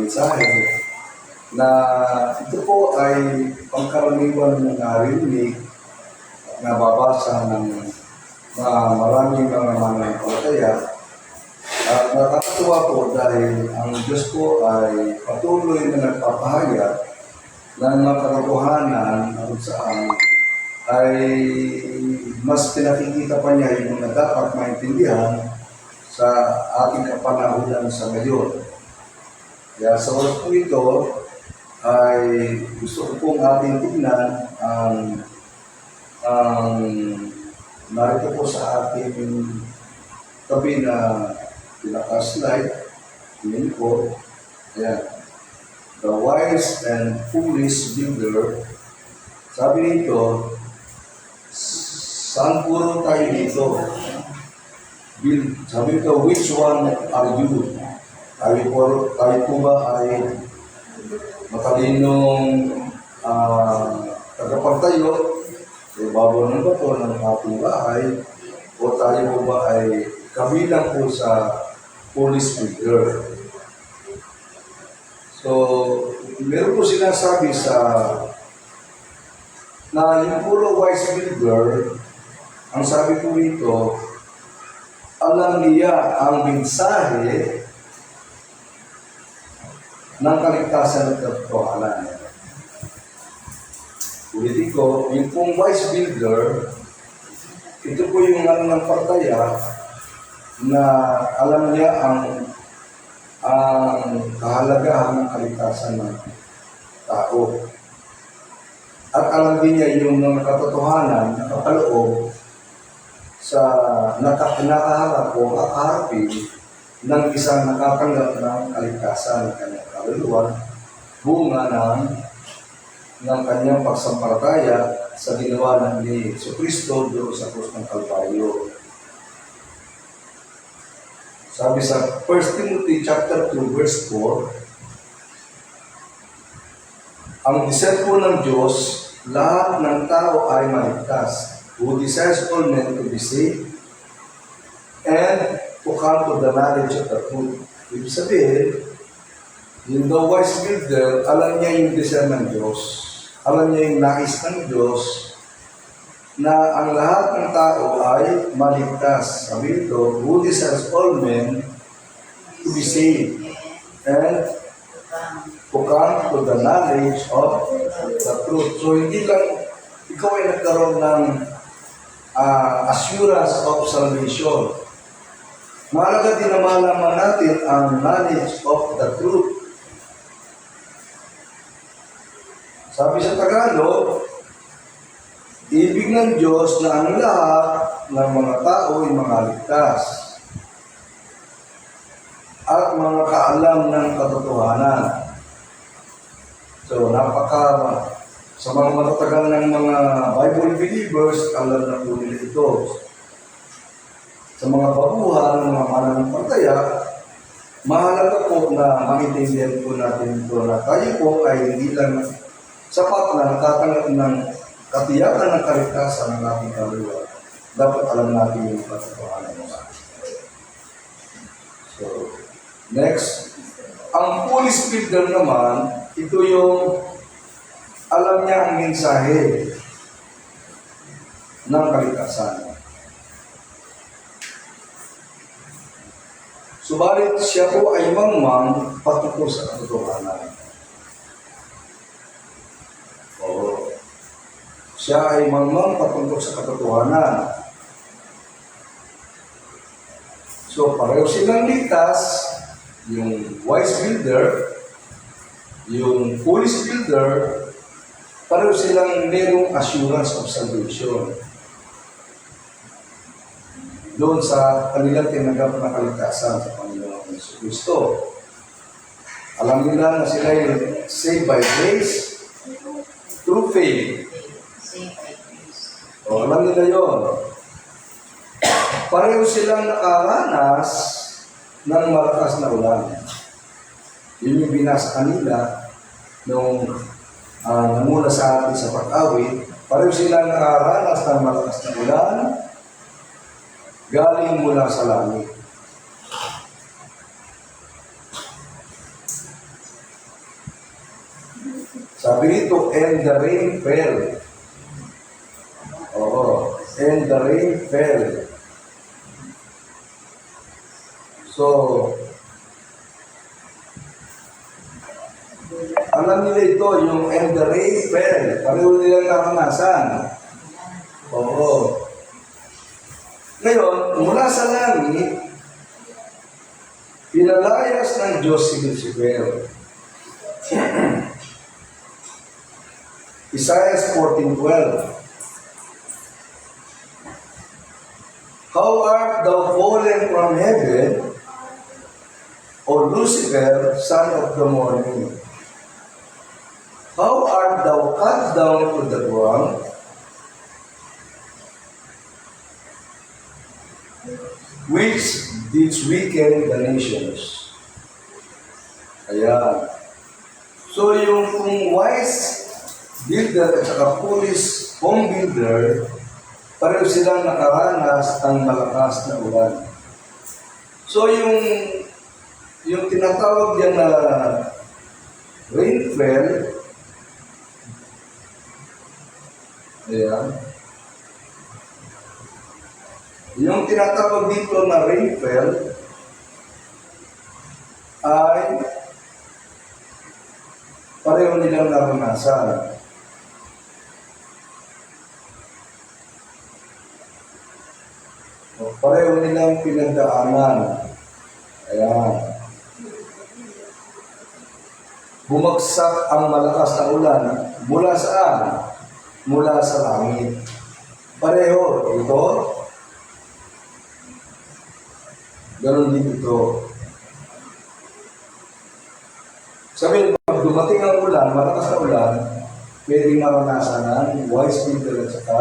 mensahe na ito po ay pangkaraniwan ng narinig at nababasa ng maraming mga mananampalataya. At nakakatuwa po dahil ang Diyos po ay patuloy na nagpapahayag ng mga katotohanan kung saan ay mas pinakikita pa niya yung na dapat maintindihan sa ating kapanahunan sa ngayon. Kaya sa oras po ito ay gusto ko pong ating tignan ang narito po sa ating tabi na pinaka-slide. Tingin ko. Ayan. The wise and foolish builder. Sabi nito, saan puro tayo dito? Sabi nito, which one are you? Tayo po ba ay matalinong tagapagtayo sa ibabaw ng bato ng ating bahay, o tayo po ba ay kabilang po sa foolish builder? So, meron po sinasabi na yung puro wise builder, ang sabi po rito, alam niya ang mensahe ng kaligtasan at katotohanan. Ulitin ko, yung pong wise builder, ito po yung mananampalataya na alam niya ang kahalagahan ng kaligtasan ng tao. At alam din niya yung mga katotohanan na kapaloob sa nakaharap o kakaharapin ng isang nakatanggap ng kaligtasan ng kanyang kaluluwa, bunga ng kanyang pagsampalataya sa ginawa ng ni Jesucristo doon sa krus ng Kalbaryo. Sabi sa 1 Timothy chapter 2 verse 4, ang desire po ng Diyos, lahat ng tao ay maligtas, who desires all men to be saved and to come to the knowledge of the truth. Ibig sabihin, yung the wise builder, alam niya yung desire ng Diyos, alam niya yung nais ng Diyos, na ang lahat ng tao ay maligtas. Sabi ito, who desires all men to be saved and to come to the knowledge of the truth. So, hindi lang ikaw ay nagkaroon ng assurance of salvation. Mahalaga din na malaman natin ang knowledge of the truth. Sabi sa Tagalog, ibig ng Diyos na ang lahat ng mga tao ay mga ligtas at mga kaalam ng katotohanan. So, sa mga matatagal ng mga Bible believers, alam na po nila ito. Sa mga baguhan ng mga mananampalataya, mahalaga po na maintindihan po natin ito na tayo po ay hindi lang sapat na natatanggap ng katiyakan ng kaligtasan ng ating kaluluwa. Dapat alam natin yung katotohanan ng ating. So, next, ang foolish builder naman, ito yung alam niya ang mensahe ng kaligtasan. Subalit siya po ay mangmang patungkol sa katotohanan. Siya ay mangmang patungkol sa katotohanan. So, pareho silang ligtas, yung wise builder, yung foolish builder, pareho silang merong assurance of salvation doon sa kanilang tinanggap na kaligtasan sa Panginoon Jesucristo. Alam nila na sila ay saved by grace through faith. O, alam nila yun. Pareho silang nakaranas ng malakas na ulan. Yun yung binasa kanila nung namula sa atin sa pag-awit. Pareho silang nakaranas ng malakas na ulan galing mula sa langit. Sabi nito, and the rain fell. Oo, and the rain fell. So, alam nila ito, yung and the rain fell. Pareho nilang naranasan. Oo. Ngayon, mula sa langit, pinalayas ng Diyos si Lucifer. Isaiah 14:12. How art thou fallen from heaven, O Lucifer, son of the morning? How art thou cut down to the ground, which didst weaken the nations? Ayan. So yung kung wise builder at saka foolish home builder, pareho silang nakaranas ng malakas na ulan. So yung tinatawag yan na rainfall, ayan. Yung tinatawag dito na rainfall ay pareho nilang naranasan. Pareho nilang pinagdaanan. Ayan. Bumagsak ang malakas na ulan mula saan? Mula sa langit. Pareho. Ito. Ganon din ito. Sabihin, pag dumating ang ulan, malakas na ulan, pwedeng maranasan ng wise builder at saka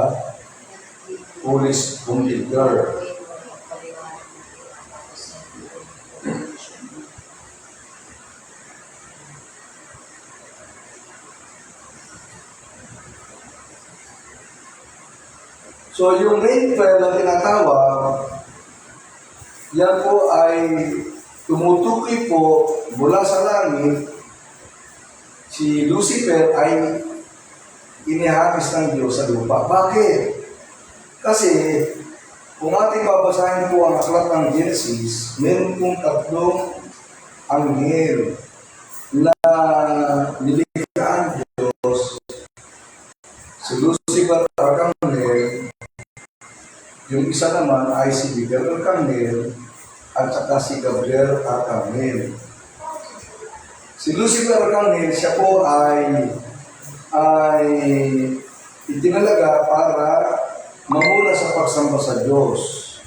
foolish home builder. So, yung rainfall na tinatawag, yan po ay tumutukoy po mula sa langit. Si Lucifer ay inihagis ng Diyos sa lupa. Bakit? Kasi, kung ating babasahin po ang aklat ng Genesis, meron pong tatlong anghel na nilikha ang Diyos. Si Lucifer, Arkanghel, yung isa naman ay si Miguel Arkanghel at saka si Gabriel Arkanghel. Si Lucifer Arkanghel, siya po ay itinalaga para mamula sa pagsamba sa Diyos.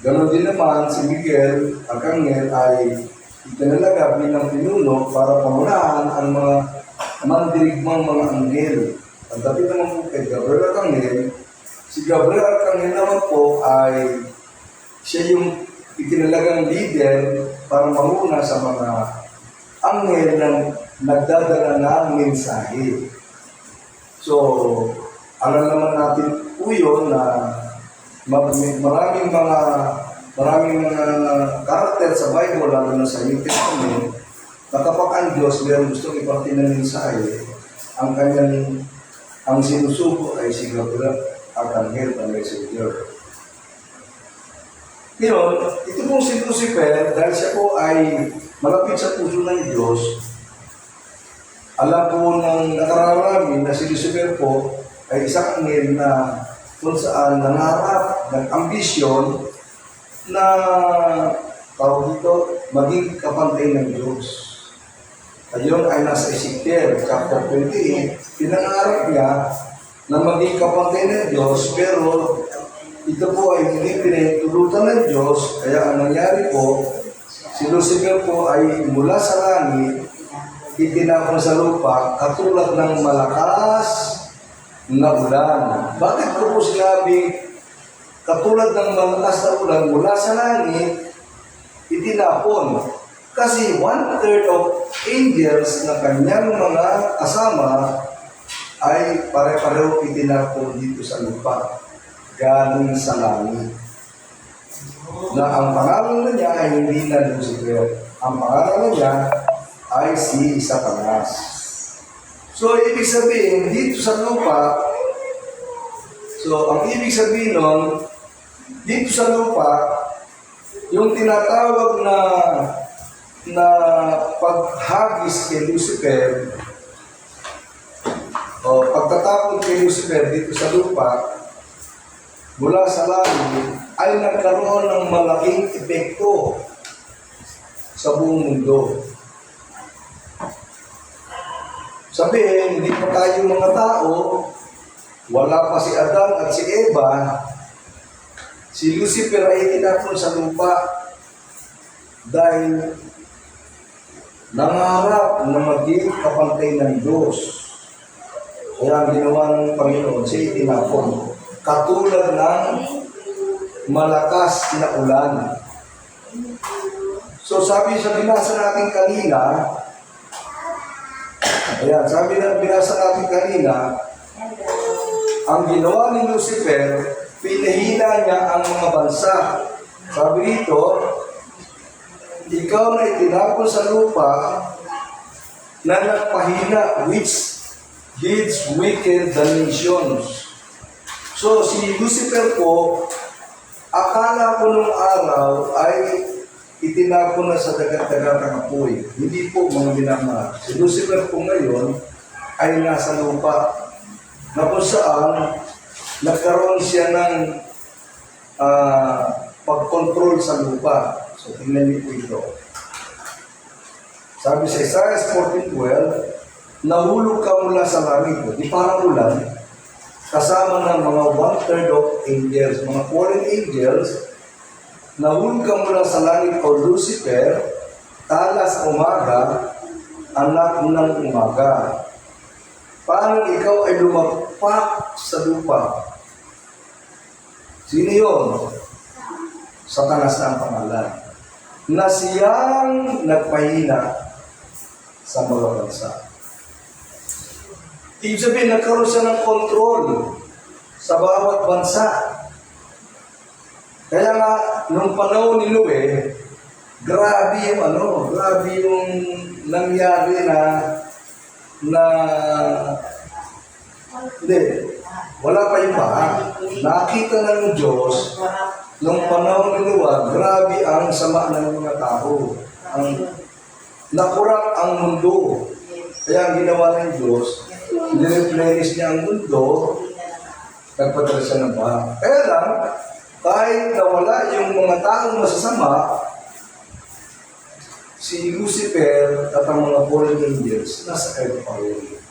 Ganon din naman si Miguel Arkanghel ay itinalaga bilang pinuno para pamunahan ang mga mandirigmang mga anghel. Ang dapat naman po kay Gabriel Arkanghel, si Gabriel Arkanghel naman po ay siya yung itinalagang leader para mamuna sa mga anghel na nagdadala ng mensahe. So, alam naman natin po yun na maraming mga karakter sa Bible, lalo na sa New Testament, na kapag ang Diyos mayroong gustong iparating ng mensahe, ang sinusuko ay si Gabriel Arkanghel na messenger. Ngayon, ito pong si Lucifer, dahil siya po ay malapit sa puso ng Diyos, alam po ng nakararami na si Lucifer po ay isang anghel na kung saan nangarap ng ambisyon na tawag dito, maging kapantay ng Diyos. Ayun ay nasa Ezekiel chapter 28, pinangarap niya na maging kapantay ng Diyos, pero ito po ay hindi pinahintulutan ng Diyos, kaya ang nangyari po, si Lucifer po ay mula sa langit, itinapon sa lupa, katulad ng malakas na ulan. Bakit ko po sinabi, katulad ng malakas na ulan mula sa langit, itinapon? Kasi 1/3 of angels na kanyang mga kasama ay pare-pareho itinapon dito sa lupa, galing sa langit. Na ang pangalan na niya ay hindi na Lucifer. Ang pangalan na niya ay si Satanas. So, ibig sabihin, dito sa lupa, ang ibig sabihin nun, dito sa lupa, yung tinatawag na paghagis kay Lucifer, o pagtatapon kay Lucifer dito sa lupa, mula sa langit, ay nagkaroon ng malaking epekto sa buong mundo. Sabihin, hindi pa tayo mga tao, wala pa si Adan at si Eva, si Lucifer ay tinapon sa lupa dahil nangarap na maging kapantay ng Diyos. Kaya ang ginawa ng Panginoon, siya itinapon. Katulad ng malakas na ulan. So sabi sa binasa natin kanina, ayan, binasa natin kanina, ang ginawa ni Lucifer, pinahina niya ang mga bansa. Sabi dito, ikaw na itinapon sa lupa na nagpahina, which gives wicked the nations. So, si Lucifer po, akala ko nung araw ay itinapon na sa dagat-dagatang apoy. Hindi po mga binama. Si Lucifer po ngayon ay nasa lupa na kung saan nagkaroon siya ng pag-control sa lupa. So, tingnan niyo po ito. Sabi sa Isaiah 14:12, nahulog ka mula sa langit, di parang ulan, kasama ng mga 1/3 of angels, mga fallen angels, nahulog ka mula sa langit o Lucifer, talas umaga, anak ng umaga. Paano ikaw ay lumagpak sa lupa? Sino yun? Satanas na ang pangalan. Na siyang nagpahina sa mga bansa. Ibig sabihin, nagkaroon siya ng control sa bawat bansa. Kaya nga, nung panahon ni Noe, grabe yung nangyari wala pa yung baha. Nakita ng Diyos, nung panahon ni Noe, grabe ang sama ng mga tao. Nakurap ang mundo. Kaya ang ginawa ng Diyos, nireplenish niya ang mundo, nagpadala siya ng baha. Kaya lang, kahit nawala yung mga taong masasama, si Lucifer at ang mga fallen angels nasa earth pa rin.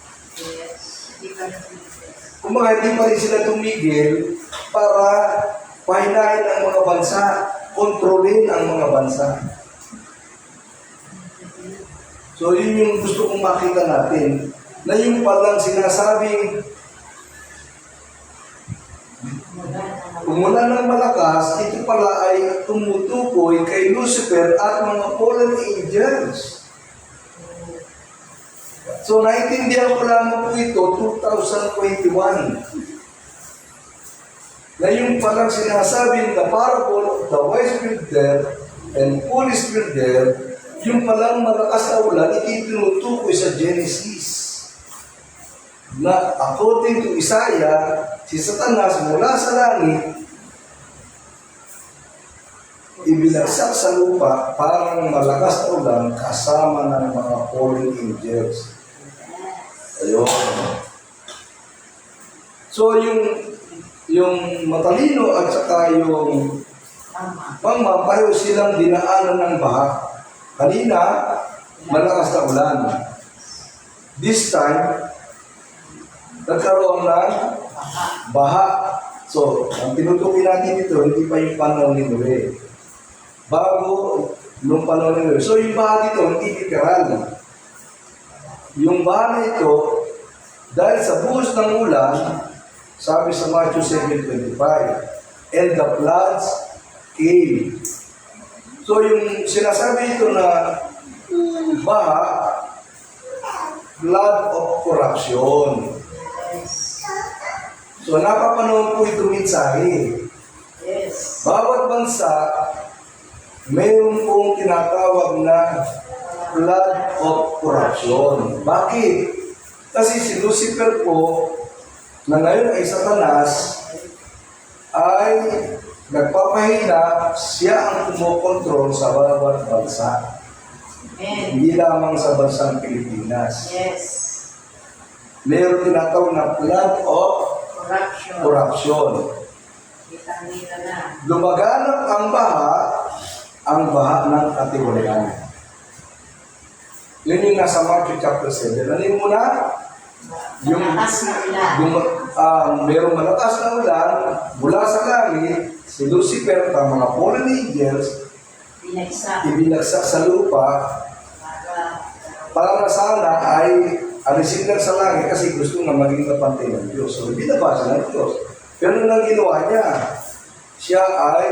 Kung mga hindi pa rin sila tumigil para pahinahin ang mga bansa, kontrolin ang mga bansa. So yun yung gusto kong makita natin, na yung palang sinasabing umula ng malakas, ito pala ay tumutukoy kay Lucifer at mga fallen angels. So, naintindihan ko lamang po ito, 2021. Na yung palang sinasabing the parable of the wise builder and foolish builder, yung palang malakas na ulan, itinutukoy sa Genesis. Na according to Isaiah, si Satanas mula sa langit, ibinagsak sa lupa parang malakas na ulan kasama ng mga fallen angels. Ayun. So yung matalino at saka yung mama, pareho silang dinaanan ng baha. Kanina, malakas na ulan. This time, nagkaroon ng baha. So, ang tinutukoy natin ito, hindi pa yung panahon ni Noe. Bago nung panahon ni Noe. So, yung baha dito, hindi literal. Yung baha na ito, dahil sa buhos ng ulan, sabi sa Matthew 7:25, and the floods came. So, yung sinasabi ito na baha, flood of corruption. So, napapanood po ito mensahe. Yes. Bawat bansa, mayroon pong tinatawag na flood of corruption. Bakit? Kasi si Lucifer po, na ngayon ay Satanas, ay nagpapahina, siya ang kumokontrol sa bawat bansa. Amen. Hindi lamang sa bansang Pilipinas. Yes. Meron tinatawag na flood of Corruption. corruption. Kita-kita na. Lumaganap ang baha ng katiwalian. Yun yung nasa Matthew chapter 7. Ano mo na? Yung, Malakas na ulan. merong malakas na ulan mula sa langit, si Lucifer at ang mga fallen angels Binagsak. ibinagsak sa lupa para na sana ay alisin lang sa langit kasi gusto nga maging kapantay ng Diyos. So, binabasa ng Diyos. Pero nang ginawa niya, siya ay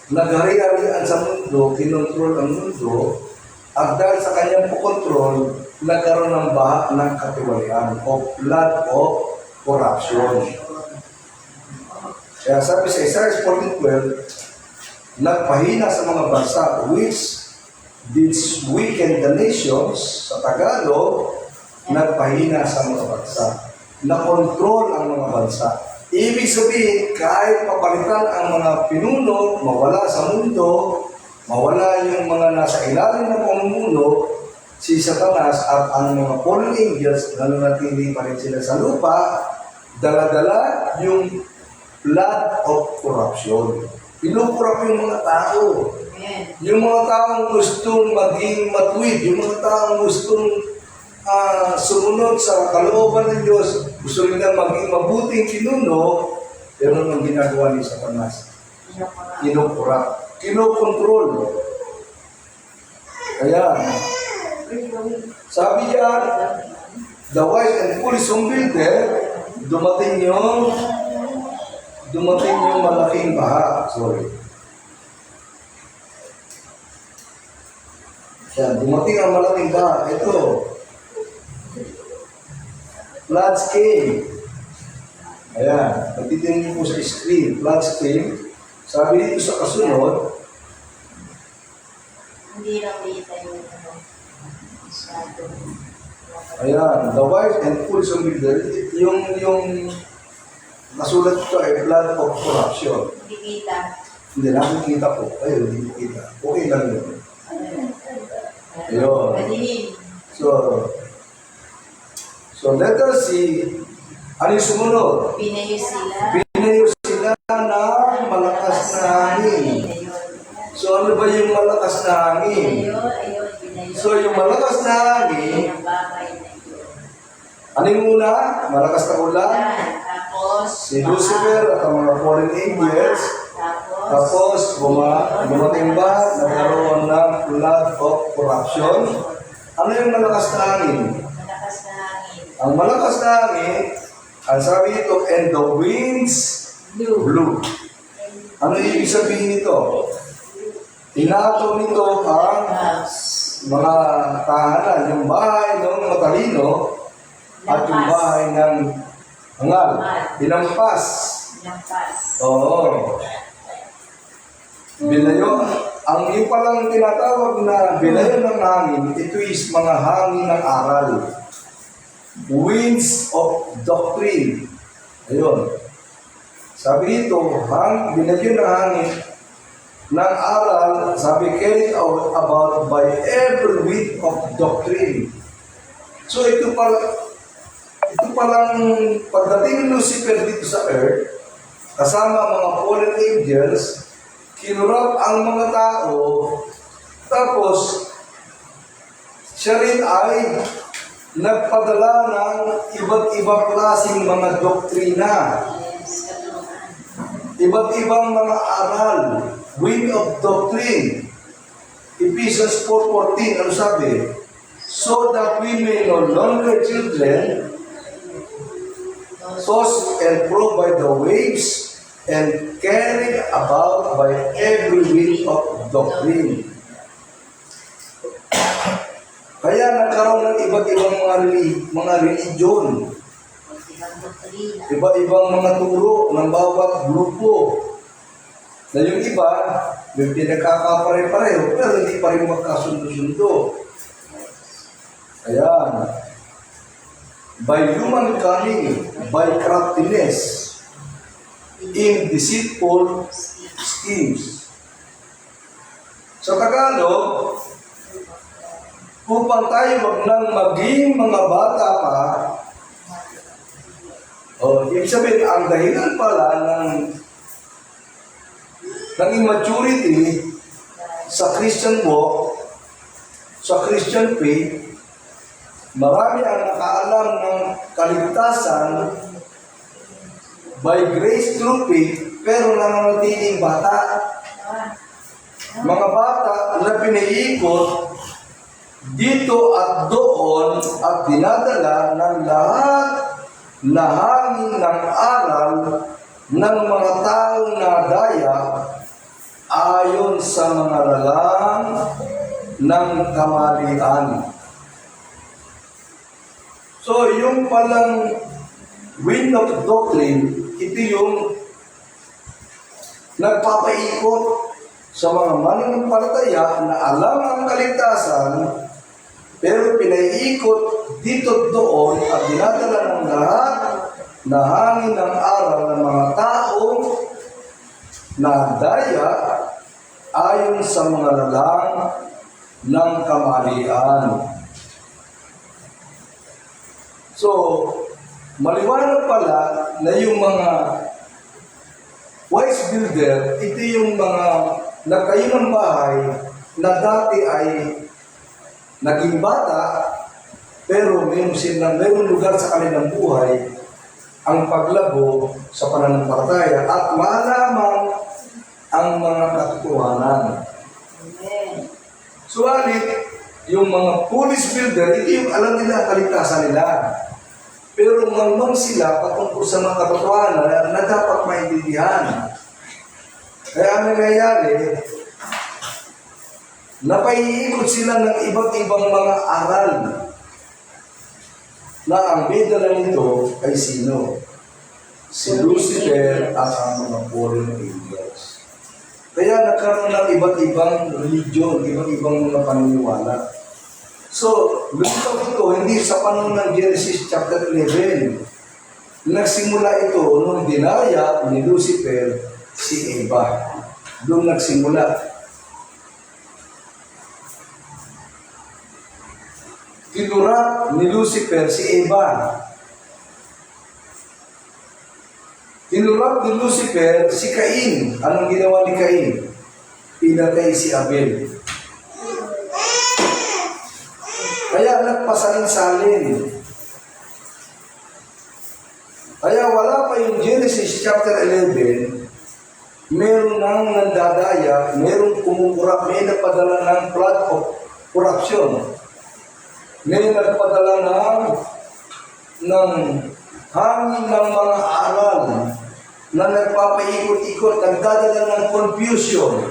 naghari-harian sa mundo, kinontrol ang mundo, at dahil sa kanyang kontrol, nagkaroon ng baha ng katiwalian o flood of corruption. Kaya sabi sa Isaiah 14:12, nagpahina sa mga bansa which did weaken the nations. Sa Tagalog, nagpahina sa mga bansa. Nakontrol ang mga bansa. Ibig sabihin, kahit papalitan ang mga pinuno, mawala sa mundo, mawala yung mga nasa ilalim ng pamumuno, si Satanas at ang mga fallen angels, nananatili pa rin sila sa lupa, dala-dala yung flood of corruption. Pinukurap yung mga tao. Amen. Yung mga taong gustong maging matuwid, yung mga taong gustong sumunod sa kalooban ng Diyos, gusto nila maging mabuting pinuno, pero ang ginagawa ni Satanas, kinukurap, kinokontrol. Kaya, sabi niya, the wise and foolish builder, dumating yung malaking baha. Sorry. Yan, dumating ang malaking baha. Ito. Floods came. Ayan, nagtitingin niyo po sa screen. Floods came. Sabi dito sa kasunod, Hindi lang kita yung masyado. ayan, the wise and foolish builder, yung nasulat ito ay flood of corruption. Hindi kita. Hindi nakikita po. Ayun, hindi ko kita. Okay lang yun. Ayun. Madilim. So let us see, ano yung sumunod? Pinayo sila. Binayo sila ng malakas na hangin. So ano ba yung malakas na hangin? Pinayo. So yung malakas na hangin, Ang bagay na yun. ano yung una? Malakas na ulan? Tapos, Si Lucifer at ang mga fallen angels. Tapos, Dumating ba? Nagkaroon ng flood of corruption. Ano yung malakas na hangin? malakas na hangin. Ang malakas na hangin, ang sabi ito, and the winds Blue. blew. Ano ibig sabihin nito? Inato nito ang mga tahanan, yung bahay ng matalino at yung bahay ng hangal. Binampas. Lampas. Oo. Binayo. Ang yung palang tinatawag na binayo ng hangin, ito is mga hangin ng aral. Winds of doctrine. Ayun. Sabi dito, binayo ng hangin ng aral, sabi, carried out about by every wind of doctrine. So ito palang pagdating ni Lucifer dito sa earth, kasama mga fallen angels, kinurap ang mga tao, tapos siya rin ay nagpadala ng iba't ibang klaseng mga doktrina, Yes, katulungan. iba't ibang mga aral, wind of doctrine. Ephesians 4:14, ano sabi? So that we may no longer children, tossed and pro by the waves, and carried about by every wind of doctrine. Kaya nagkaroon ng iba't ibang mga religion, Ibang doktrina. iba-ibang mga turo ng bawat grupo. Na yung iba, may pinagkakapare-pareho, pero hindi pa rin magkasundo-sundo. Ayan. by human cunning, by craftiness, in deceitful schemes. Sa Tagalog, upang tayo wag nang maging mga bata pa, ibig sabihin, ang dahilan pala ng immaturity sa Christian walk, sa Christian faith, marami ang nakaalam ng kaligtasan by grace through faith, pero nananatiling bata. Mga bata na piniikot dito at doon at dinadala ng lahat na hangin ng aral ng mga taong nadaya ayon sa mga lalang ng kamalian. So, yung palang wind of doctrine, ito yung nagpapaikot sa mga mananampalataya na alam ang kaligtasan, pero pinaiikot dito doon at dinadala ng lahat na hangin ng aral ng mga taong nadaya ayon sa mga lalang ng kamalian. So, maliwanag pala na yung mga wise builder, ito yung mga nagtayo ng bahay na dati ay naging bata, pero mayroong lugar sa kanilang buhay ang paglago sa pananampalataya at malaman ang mga katotohanan. Subalit, yung mga foolish builder, ito yung alam nila, kaligtasan nila. Pero mangmang sila patungkol sa mga katotohanan na dapat maintindihan. Kaya ang nangyayari, napaiikot sila ng iba't ibang mga aral na ang medala nito ay sino? Si Lucifer at ang mga fallen angels. Kaya nagkaroon ng iba't ibang religion, iba't ibang mga paniniwala. So, lumitaw ito, hindi sa panahon ng Genesis chapter 11. Nagsimula ito nung dinaya ni Lucifer si Eva. Doon nagsimula. Tinurap ni Lucifer si Eva. Tinurap ni Lucifer si Cain. Anong ginawa ni Cain? Pinatay si Abel. Kaya nagpasalin-salin. Kaya wala pa yung Genesis chapter 11, meron nang nandadaya, merong kumukurap, may nagpadala ng flood of corruption. May nagpadala ng hangin ng mga aral na nagpapaikot-ikot, nagdadala ng confusion.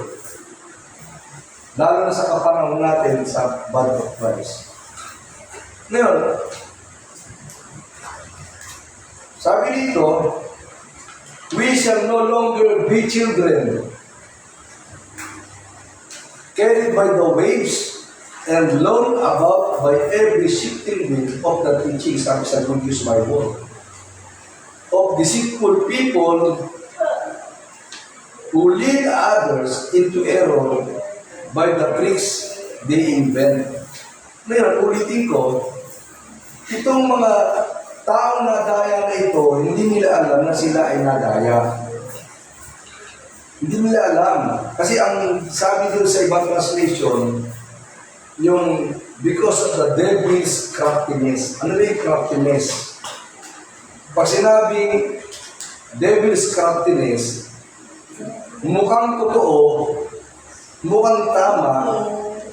Lalo na sa kapanahon natin sa body of Christ. Ngayon, sabi dito, we shall no longer be children, carried by the waves and blown about by every shifting wind of the teaching, sabi sa Good News Bible, of deceitful people who lead others into error by the tricks they invent. Ngayon, ulitin ko, itong mga taong nadaya na ito, hindi nila alam na sila ay nadaya. Hindi nila alam. Kasi ang sabi doon sa ibang translation, yung because of the devil's craftiness. Ano ba yung craftiness? Pag sinabing devil's craftiness, mukhang totoo, mukhang tama,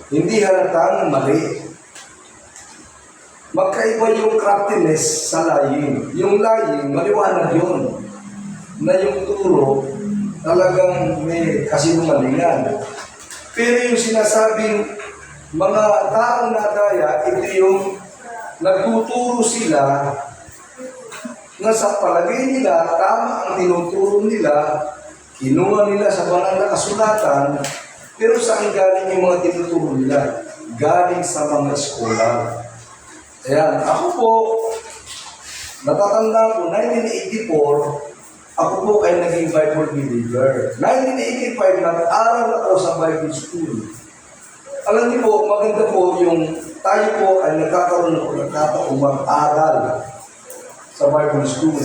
hindi halatang mali. Magkaiba yung craftiness sa lying. Yung lying, maliwanag yun. Na yung turo, talagang may kasinungalingan. Pero yung sinasabing mga taong nadaya, ito yung nagtuturo sila na sa palagay nila, tama ang tinuturo nila, kinuha nila sa banal na kasulatan, pero saan galing yung mga tinuturo nila? Galing sa mga eskola. Ayan, ako po, Natatanda ko, 1984, ako po ay naging Bible believer. 1985, nag-aral ako sa Bible school. Alam niyo po, maganda po yung tayo po ay nagkakaroon ng pagkakataong mag-aral sa Bible school.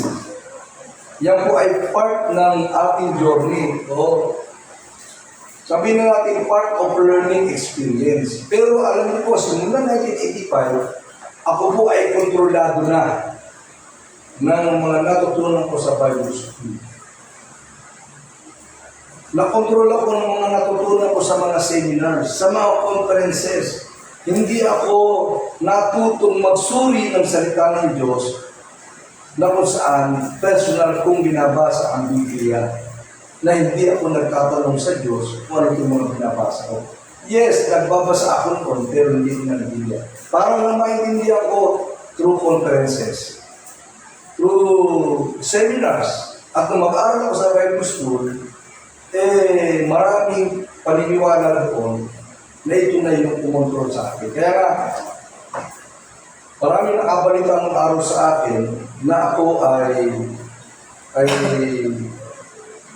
Yan po ay part ng ating journey. O, sabihin na natin, part of learning experience. Pero alam niyo po, simula 1985, ako po ay kontrolado na ng mga natutunan ko sa Bible school. Nakontrol ako ng mga natutunan ko sa mga seminars, sa mga conferences. Hindi ako natutong magsuri ng salita ng Diyos na kung saan personal kong binabasa ang Biblia, na hindi ako nagtatanong sa Diyos kung ano itong mga binabasa ko. Yes, nagbabasa ako noon, pero hindi ko na Biblia. Para na maintindihan ko through conferences, through seminars, at nung mag-aaral ako sa Bible School, maraming paniniwala doon na ito na yung kumontrol sa akin. Kaya nga, maraming nakabalita ng araw sa akin na ako ay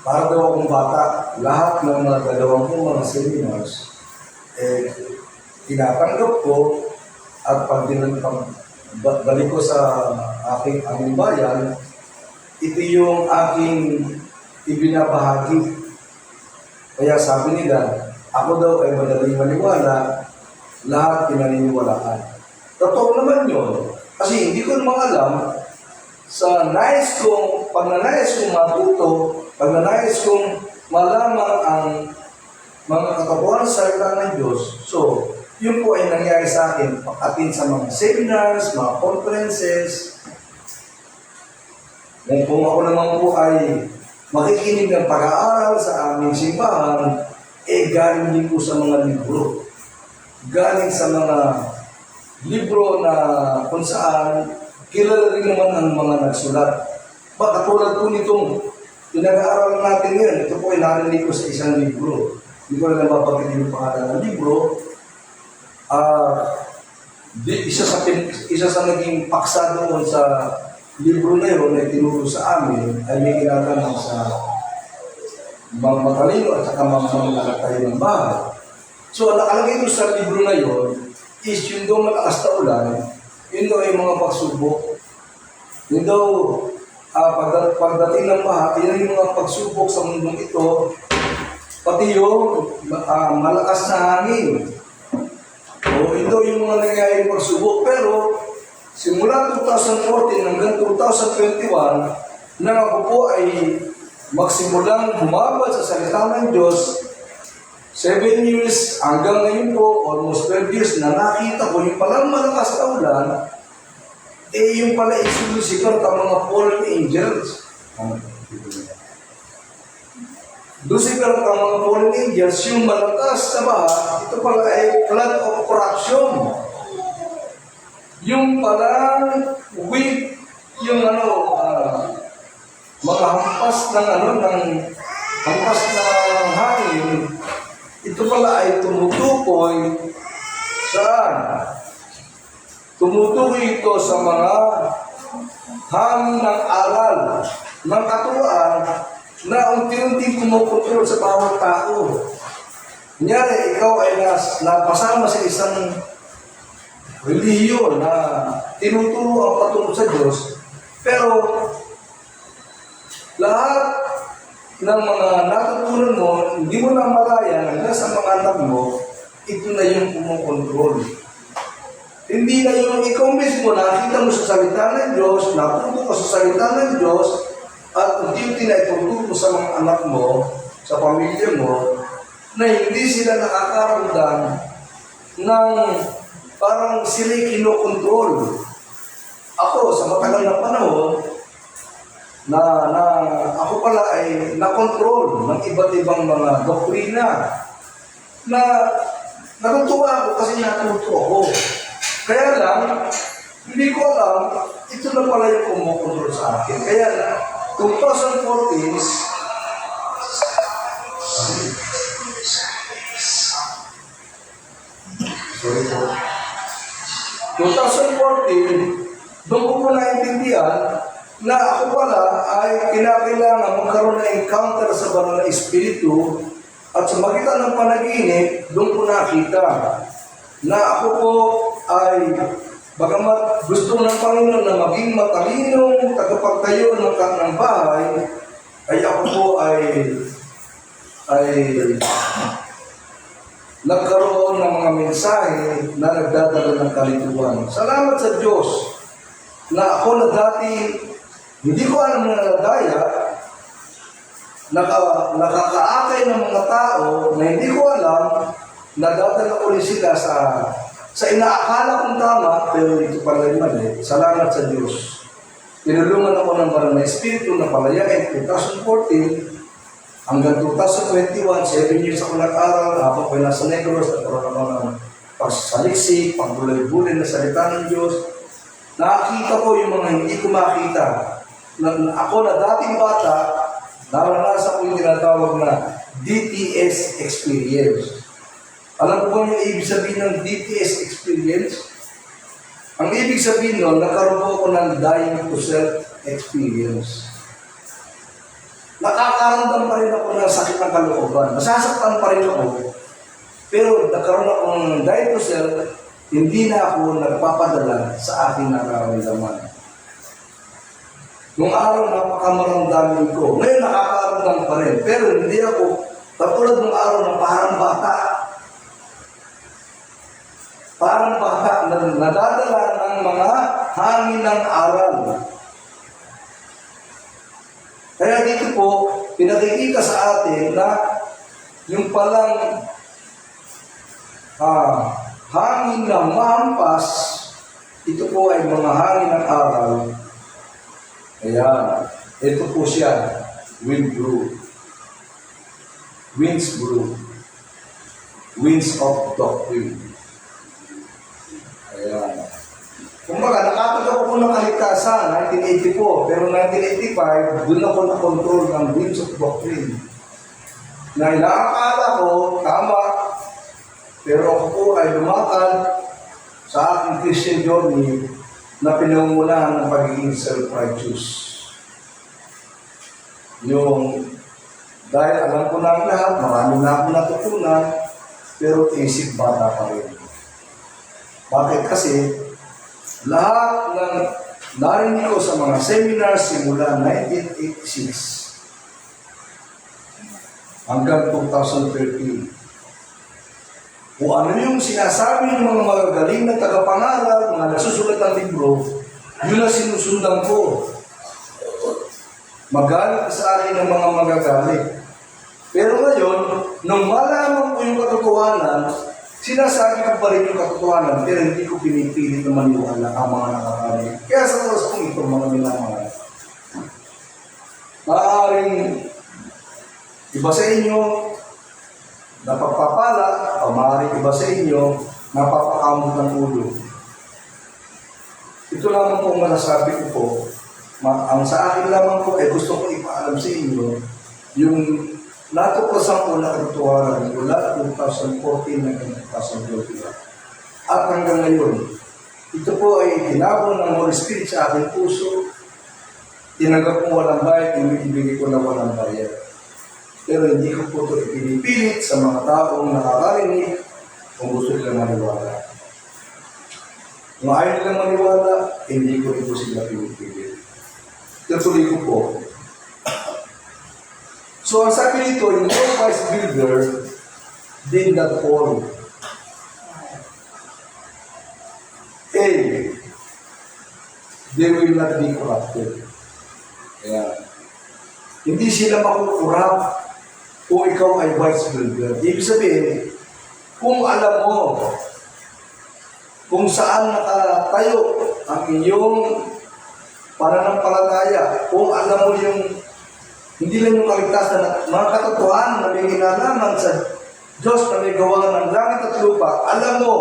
para daw akong bata. Lahat ng mga dalawang kong mga seminars, tinatanggap ko at balik ko sa aming bayan, ito yung aking ibinabahagi. Kaya sabi nila, ako daw ay madaling maniwala, lahat pinaniniwalaan. Totoo naman yun. Kasi hindi ko naman alam, pag nanais kong matuto, pag nanais kong malaman ang mga katotohanan sa salita ng Diyos, so, yun po ay nangyari sa akin, pag-attend sa mga seminars, mga conferences. Kung ako naman po ay makikinig ng pag-aaral sa aming simbahan, galing din po sa mga libro. Galing sa mga libro na kung saan kilala rin naman ang mga nagsulat. Katulad po nitong pinag-aaral natin ngayon, ito po ay narinig ko sa isang libro. Hindi ko na nababagitin yung pangalan ng libro. Isa sa naging paksa doon sa libro na yun na tinuro sa amin ay may kinatanong sa mga matalino at saka mga nakatayo ng bahay. So, nakalagay ito sa libro na yun is yun daw malakas na ulan, yun daw ay mga pagsubok. Yun daw, pagdating ng baha, yun yung mga pagsubok sa mundong ito, pati yung malakas na hangin. O, yun daw yung mga nangyayaring pagsubok. Pero, simula 2014 hanggang 2021, na ako po ay magsimulang bumabad sa salita ng Diyos, 7 years hanggang ngayon po, almost 12 years na nakita ko yung palang malakas na ulan, yung pala isulusikot ang mga fallen angels. Lucifer ang mga fallen angels, yung malakas na baha, ito pala ay flood of corruption. Yung palang wind, yung mga hampas ng hampas ng hangin, ito pala ay tumutukoy saan? Tumutukoy ito sa mga hangin ng aral, ng katuwaan, na unti-unti kumukontrol sa bawat tao. Kunyari, ikaw ay napasama sa isang relihiyon na tinuturo ang patungo sa Diyos, pero lahat ng mga natutunan mo, hindi mo na malaya hanggang sa mga anak mo, ito na yung kumukontrol. Hindi na yung ikaw mismo, nakita mo sa salita ng Diyos, napunto ka sa salita ng Diyos, at unti-unti na ituturo sa mga anak mo, sa pamilya mo, na hindi sila nakakaramdam ng parang sila'y kinokontrol. Ako, sa matagal na panahon, na ako pala ay nakontrol ng iba't ibang mga doktrina na natutuwa ako kasi natuto ako. Kaya lang, hindi ko alam, ito na pala yung kumukontrol sa akin. Kaya 2014, sorry po. 2014, doon ko po naintindihan na ako pala ay kinakailangan magkaroon ng encounter sa banal na Espiritu at sa magitan ng panaginip, doon ko nakita na ako po ay bagamat gusto ng Panginoon na maging matalinong tagapagtayo ng kanyang bahay, ay ako po ay nagkaroon ng mga mensahe na nagdadala ng kalituhan. Salamat sa Diyos na ako na dati hindi ko alam na nalagaya, nakakaakay ng mga tao na hindi ko alam, nadadala ko rin sila sa inaakala kong tama, pero ito pala yung mali. Salamat sa Diyos. Tinulungan ako ng banal na Espiritu na palayain 2014 hanggang 2021, 7 years ako nag-aral, habang ko nasa Negros, nagkaroon ako ng pagsaliksik, pagbulay-bulay na salita ng Diyos. Nakakita ko yung mga hindi ko makita. Ako na dating bata, naranasan ko yung tinatawag na DTS experience. Alam ko yung ibig sabihin ng DTS experience? Ang ibig sabihin nun, nagkaroon po ako ng dying to self experience. Nakakaramdam pa rin ako ng sakit ng kalooban. Masasaktan pa rin ako. Pero nagkaroon ako ng dying to self, hindi na ako nagpapadala sa aking nararamdaman. Nung araw, napakamaramdamin ko. Ngayon, nakakaramdam pa rin. Pero hindi ako, katulad nung araw na parang bata. Parang bata na nadadala ng mga hangin ng aral. Kaya dito po, pinakikita sa atin na yung palang hangin na mahampas, ito po ay mga hangin ng aral. Ayan. Ito po siya. Wind brew. Winds brew. Winds of doctrine. Ayan. Kumbaga, nakatagaw ko ng kaligtasan, 1984. Pero 1985, doon ako na-control ng winds of doctrine. Na inaakala ko, tama. Pero ako po ay lumakad sa aking Christian journey na pinangungunahan ng pagiging self-righteous. Yung, dahil alam ko na ang lahat, marami na ako natutunan, pero isip bata pa rin. Bakit? Kasi, lahat ng narinig ko sa mga seminars simula 1986 hanggang 2013, kung ano yung sinasabi ng mga magagaling na tagapangaral, mga nasusulat ng libro, yun ang sinusundan ko. Magalit sa akin ng mga magagaling. Pero ngayon, nung malaman ko yung katotohanan, sinasabi ko pa rin yung katotohanan, pero hindi ko pinipilit na maniwala ang mga nakakalig. Kaya sa oras kong ito, mga minamahal, maaaring iba sa inyo, napagpapala, o maaaring iba sa inyo, napapakamot ng ulo. Ito lamang po ang masasabi ko po. Ang sa akin lamang po ay gusto ko ipaalam sa inyo yung natuklasan ko na katotohanan mula 2014 hanggang 2021. At hanggang ngayon, ito po ay tinabon ng Holy Spirit sa aking puso. Tinanggap ko walang bayad, ibigay ko na walang bayad. Pero hindi ko po ito ipinipilit sa mga taong nakakarinig kung gusto nilang maniwala. Kung ayaw nilang maniwala, hindi ko ito sila pinipilit. Tutuloy ko po. So, ang sabi nito, yung no wise builder did not fall. A, they will not be corrupted. Kaya, hindi sila makukurap kung ikaw ay wise builder. Ibig sabihin, kung alam mo kung saan nakatayo ang iyong pananampalataya, kung alam mo yung hindi lang yung kaligtasan na mga katotohanan na may kinalaman sa Diyos na may gawa ng langit at lupa, alam mo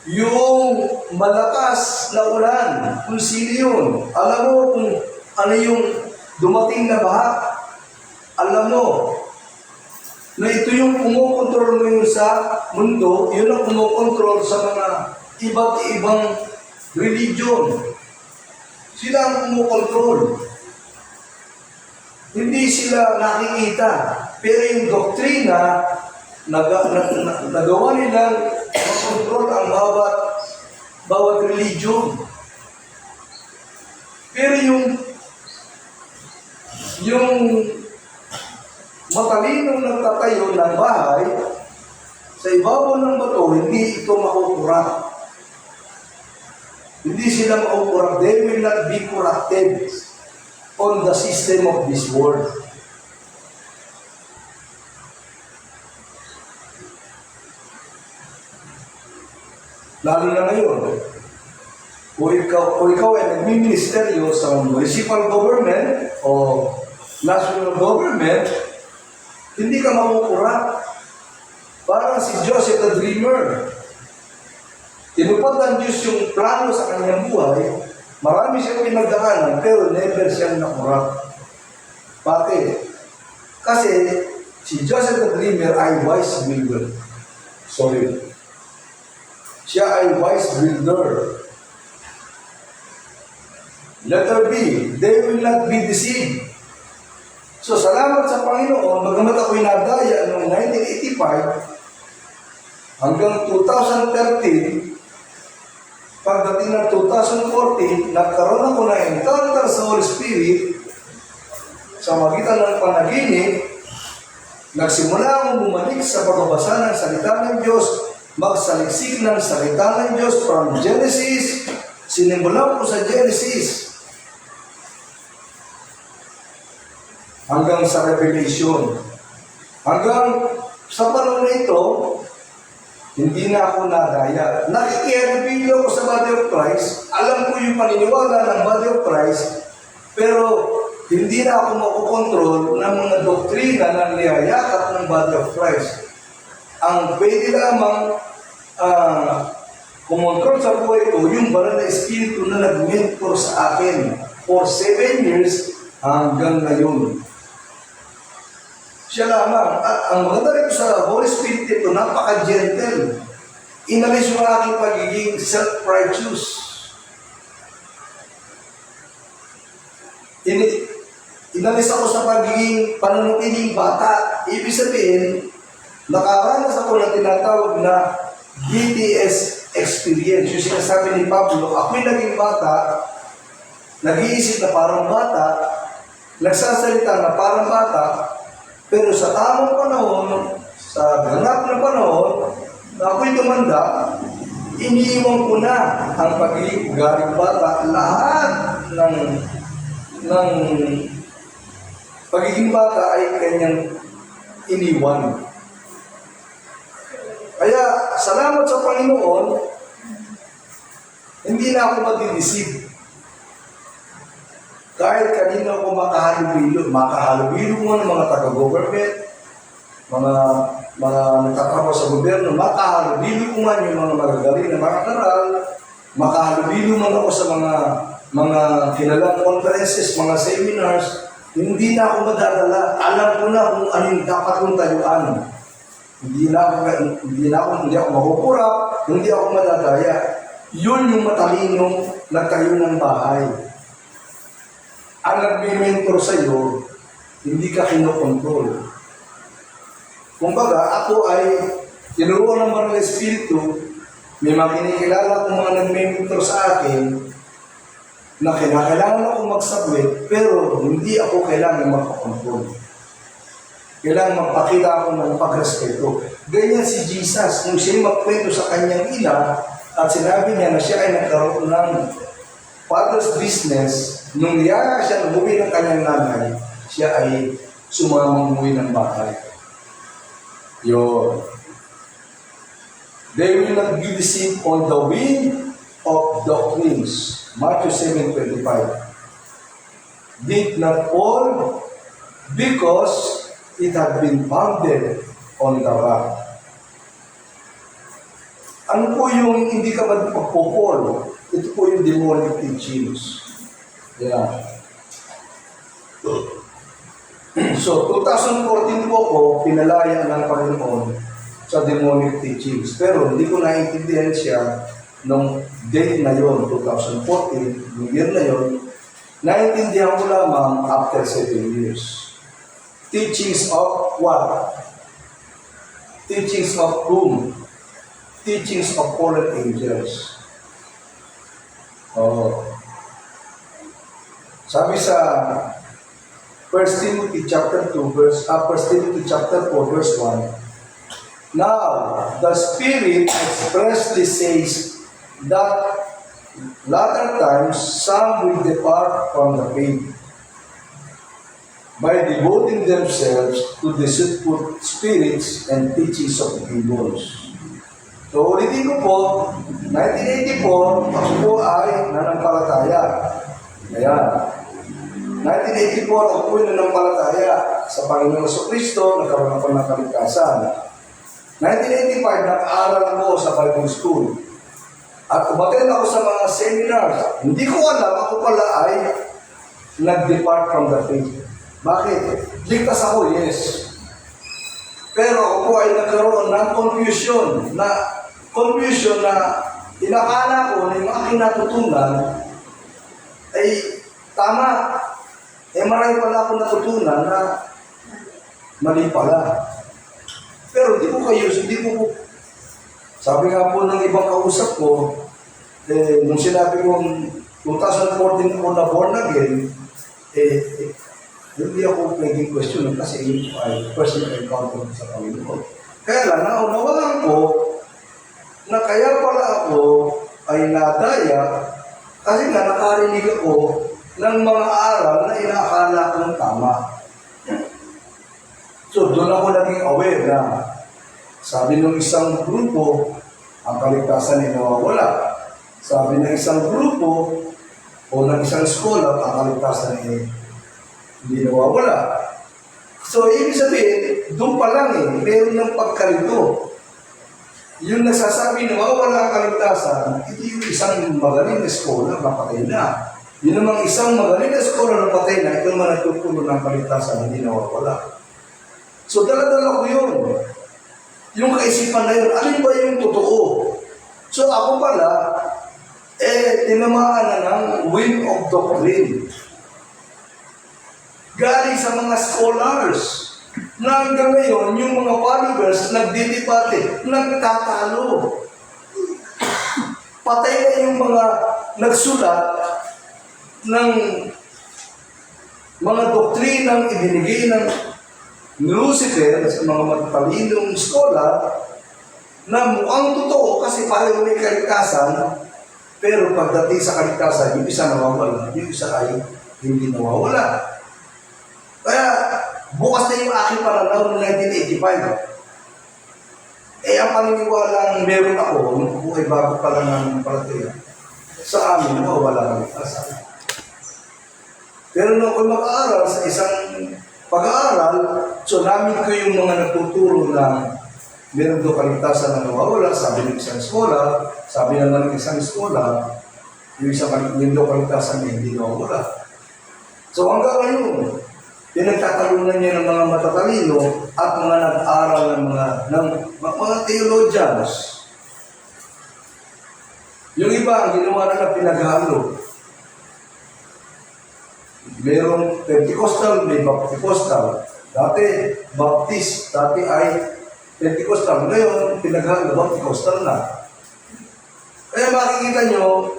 yung malakas na ulan, kung sino yun, alam mo kung ano yung dumating na baha, alam mo na ito yung kumukontrol ngayon sa mundo, yun ang kumukontrol sa mga iba't ibang religion. Sila ang kumukontrol. Hindi sila nakikita. Pero yung doktrina, nagawa nilang makontrol ang bawat religion. Pero yung matalinong nagtatayo ng bahay, sa ibabaw ng bato, hindi ito makukurak. Hindi sila makukurak. They will not be corrupted on the system of this world. Lalo na ngayon, kung ikaw ay nagmi-ministeryo sa municipal government o national government, hindi ka makukurak. Parang si Joseph the Dreamer. Tinupad ng Diyos yung plano sa kanyang buhay, marami siyang pinagdaanan, pero never siyang nakurak. Bakit? Kasi si Joseph the Dreamer ay wise builder. Sorry. Siya ay wise builder. Letter B, they will not be deceived. So, salamat sa Panginoon, bagamat ako'y nadaya noong 1985 hanggang 2013, pagdating ng 2014, nagkaroon ako ng encounter sa Holy Spirit sa magitan ng panaginip. Nagsimula akong bumalik sa pagbabasa ng salita ng Diyos, magsaliksik ng salita ng Diyos from Genesis. Sinimulan ko sa Genesis hanggang sa Revelation. Hanggang sa panahon na ito, hindi na ako nadaya. Nakikihalubilo ko sa Body of Christ. Alam ko yung paniniwala ng Body of Christ, pero hindi na ako makukontrol ng mga doktrina ng niyayakap ng Body of Christ. Ang pwede lamang kumontrol sa buhay ko, yung banal na espiritu na nag-mentor sa akin for 7 years hanggang ngayon. Siya lamang. At ang maganda rito sa Holy Spirit ito, napaka-gentle. Inalis yung aking pagiging self-righteous. Inalis ako sa pagiging pananatiling bata. Ibig sabihin, nakaranas ako ng tinatawag na BTS experience. Yung sinasabi ni Pablo, ako'y naging bata, nag-iisip na parang bata, nagsasalita na parang bata, pero sa tamang panahon, sa ganap na panahon, na ako'y tumanda, iniiwan ko na ang pagiging galing bata. Lahat ng pagiging bata ay kanyang iniwan. Kaya, salamat sa Panginoon, hindi na ako mag-deceive. Kahit kanina ako makahalubilo mo ng mga taga-government, mga nagtatrabaho sa gobyerno, makahalubilo ko man yung mga magagaling na mga karal, makahalubilo man ako sa mga kilalang conferences, mga seminars, hindi na ako madadala. Alam ko na kung anong dapat kong tayuan. Hindi ako makukurap, hindi ako madadaya. Yun yung matalinong nagtayo ng bahay. Ang nag-mentor sa iyo, hindi ka kinokontrol. Kumbaga, ako ay tinuruan ng Banal na Espiritu, may mga kinikilala kong mga nag-mentor sa akin, na kailangan akong magsabwit, pero hindi ako kailangan magpakontrol. Kailangan magpakita ako ng pagrespeto. Ganyan si Jesus, nung siya magkwento sa kanyang ina, at sinabi niya na siya ay nagkaroon ng father's business, nung niyaya siya umuwi ng kanyang nanay, siya ay sumamang umuwi ng bahay. Yun. They will not be deceived on the wind of doctrines. Matthew 7:25. Did not fall because it had been founded on the rock. Ano po yung hindi ka magpapopol? Ito po yung demonic teachings. Yeah. So, 2014 po ako pinalaya ng Panginoon sa demonic teachings. Pero hindi ko naintindihan siya nung date na yon, 2014, yung year na yon, naintindihan ko lamang after 7 years. Teachings of what? Teachings of whom? Teachings of fallen angels. Oh. Sabi sa 1 Timothy chapter 2 1 Timothy chapter 4 verse 1. Now, the Spirit expressly says that latter times some will depart from the faith by devoting themselves to deceitful spirits and teachings of demons. So, ulitin ko po, 1984, ako po ay nanampalataya. Ayan. 1984, ako po ay nanampalataya sa Panginoong Jesucristo, nagkaroon ako ng kaligtasan. 1985, nag-aaral ako sa Bible School. At umattend ako sa mga seminars. Hindi ko alam, ako pala ay nag-depart from the faith. Bakit? Ligtas ako, yes. Pero ako po ay nagkaroon ng confusion na inakala ko na yung aking natutunan ay tama. Marami pala akong natutunan na mali pala. Pero hindi ko sabi nga po ng ibang kausap ko, nung sinabi kong 2014 ako na born again, hindi ako pwedeng question kasi yun ay personal encounter sa Panginoon. Kaya lang, naunawaan ko na kaya pala ako ay nadaya kasi nga nakarinig ako ng mga aral na inaakala kong tama. So doon ako naging aware na sabi ng isang grupo, ang kaligtasan ay nawawala. Sabi ng isang grupo o ng isang scholar, ang kaligtasan ay hindi nawawala. So, ibig sabihin, doon pa lang meron ng pagkalito. Yung nagsasabi na mawawala ang kaligtasan, ito yung isang magaling na scholar na patay na. Yun namang isang magaling na scholar na patay na, ito naman nagtutulo ng kaligtasan, hindi nawawala. So, dala-dala ko yun. Yung kaisipan na yun, alin ba yung totoo? So, ako pala, tinamaan na ng wind of doctrine. Galing sa mga scholars na hanggang ngayon, yung mga followers nagdidebate, nagtatalo. Patay na yung mga nagsulat ng mga doktrinang ibinigay ng Lucifer sa mga matalinong scholar na mukhang totoo kasi pareho may kaligtasan, pero pagdating sa kaligtasan, yung isa nawawala, yung isa ay hindi nawawala. Kaya, bukas na yung aking pananaw noong 1985. Ang paniniwalang meron ako, nung ako ay bago pa lang ng palataya, sa amin, nawawala kaligtasan. Pero nung ako mag-aaral sa isang pag-aaral, so namin ko yung mga nagtuturo na meron doon kaligtasan na nawawala, sabi ng isang scholar, sabi naman ng isang scholar, yung isang kaligtasan na hindi nawawala. So hanggang ngayon, pinagtatalunan niya ng mga matatalino at mga nag-aaral ng mga theologians. Yung iba, ang ginawa na pinaghalo. Merong Pentecostal, may Baptistal. Dati, Baptist, dati ay Pentecostal. Ngayon, pinaghalo, Baptistal na. Kaya makikita nyo,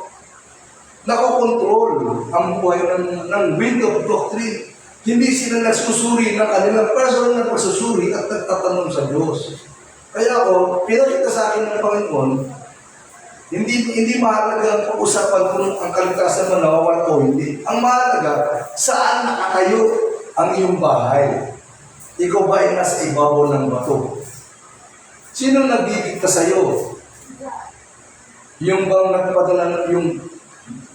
nakokontrol ang buhay ng wind of doctrine. Hindi sila nagsusuri ng kanilang personal na pagsusuri at nagtatanong sa Diyos. Kaya ako, pinakita sa akin ng Panginoon, hindi mahalaga ang pag-usapan kung ang kaligtasan mo nawawala o hindi. Ang mahalaga, saan nakatayo ang iyong bahay? Ikaw ba ay nasa ibabaw ng bato? Sino nagdidikta sa iyo? Yung bang nagpadala yung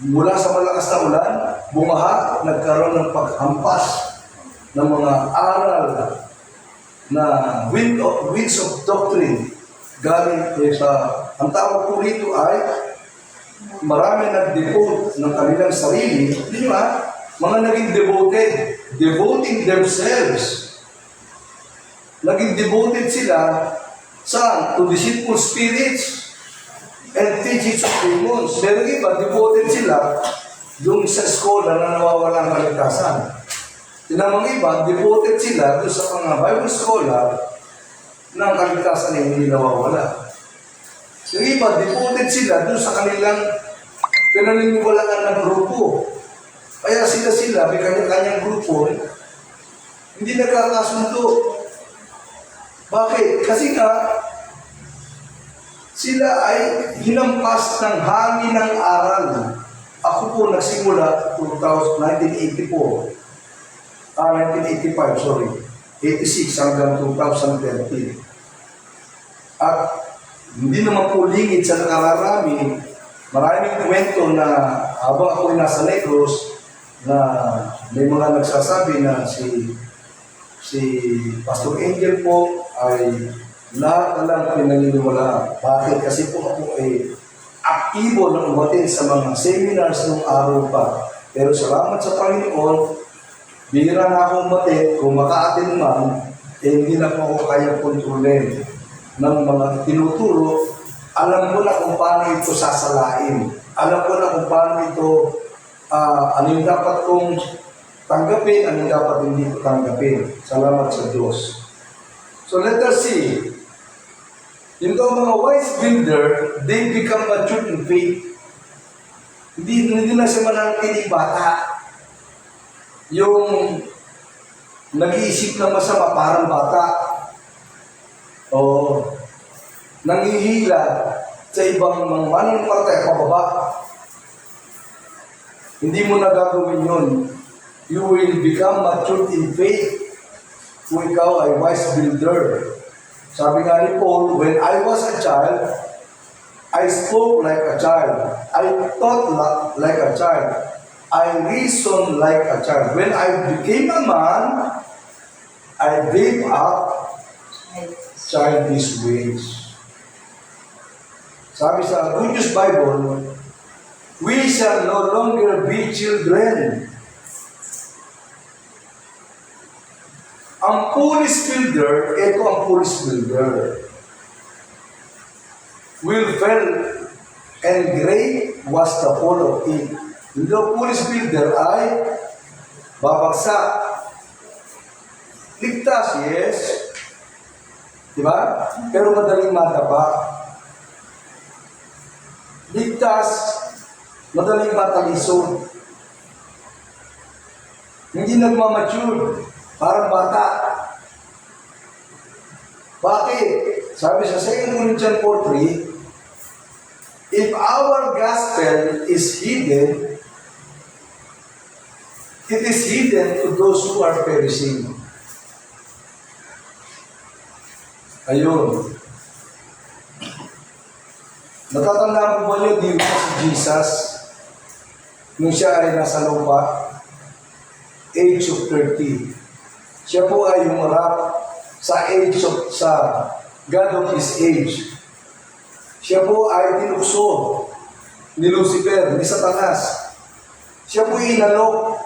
mula sa malakas na ulan, bumaha, nagkaroon ng paghampas ng mga aral na winds of doctrine galing sa, ang tawag po rito ay marami nag-devote ng kanilang sarili, di ba? Mga naging devoting themselves. Naging devoted sila sa to deceitful spirits. and teachings of demons. Pero iba, devoted sila yung sa scholar na nawawala ang kaligtasan. Tinamang iba, devoted sila doon sa mga Bible scholar na ang kaligtasan ay hindi nawawala. Yung iba, devoted sila doon sa kanilang pinaniniwalaan ng grupo. Kaya sila, may kanya-kanyang grupo, hindi nagkakasundo. Bakit? Kasi nga, sila ay hinampas ng hangin ng aral. Ako po nagsimula 1985, sorry. 86 hanggang 2013. At hindi naman po lingid sa nakararami, maraming kwento na habang ako'y nasa Negros, na may mga nagsasabi na si Pastor Angel po ay lahat na lang pinaniniwalaan. Bakit? Kasi po ako ay aktibo na umatin sa mga seminars nung araw pa. Pero salamat sa Panginoon, bihira na akong umatin, kung maka-attend man, hindi na po ako kaya kontrolin ng mga tinuturo. Alam ko na kung paano ito sasalain. Alam ko na kung paano ito, ano yung dapat kong tanggapin, ano yung dapat hindi ko tanggapin. Salamat sa Diyos. So let us see. Yung mga wise builder, they become mature in faith. Hindi na siya mananatiling bata. Yung nag-iisip ng masama, parang bata. O nanghihila sa ibang mga mananampalataya pababa. Hindi mo na gagawin yun. You will become mature in faith kung ikaw ay wise builder. Sabi nga ni Paul, when I was a child, I spoke like a child. I thought like a child. I reasoned like a child. When I became a man, I gave up childish ways. Sabi sa Good News Bible, we shall no longer be children. Ang foolish builder, ito ang foolish builder, will fail, and great was the fall of it. Yung foolish builder ay babagsak. Ligtas, yes. Diba? Pero madaling mataba. Ligtas, madaling matalisod. Hindi nagmamature. Parang bata. Bakit? Sabi sa 2 Corinthians 4:3, if our gospel is hidden, it is hidden to those who are perishing. Ayun. Natatandaan po ba niyo, di ba si Jesus, nung siya ay nasa lupa, age of 30. Siya po ay humarap sa God of His age. Siya po ay tinukso ni Lucifer, ni Satanas. Siya po inalok.